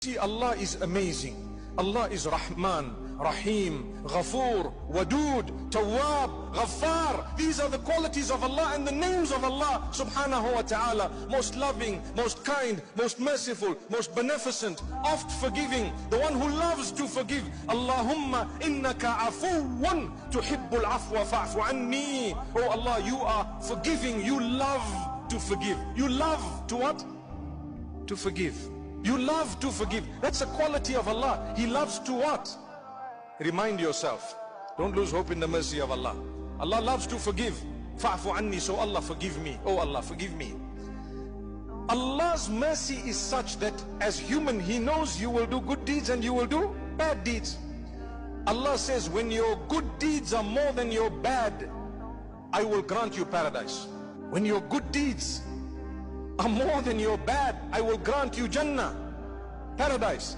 See, Allah is amazing. Allah is Rahman, Rahim, Ghafoor, Wadood, Tawwab, Ghaffar. These are the qualities of Allah and the names of Allah subhanahu wa ta'ala. Most loving, most kind, most merciful, most beneficent, oft forgiving, the one who loves to forgive. Allahumma innaka afuwan tuhibbul afwa fa'fu anni. Oh Allah, you are forgiving, you love to forgive. You love to what? To forgive. You love to forgive. That's a quality of Allah. He loves to what? Remind yourself. Don't lose hope in the mercy of Allah. Allah loves to forgive. Fa'fu anni, so Allah forgive me. Oh Allah, forgive me. Allah's mercy is such that as human, He knows you will do good deeds and you will do bad deeds. Allah says, when your good deeds are more than your bad, I will grant you paradise. When your good deeds are more than your bad, I will grant you Jannah, paradise.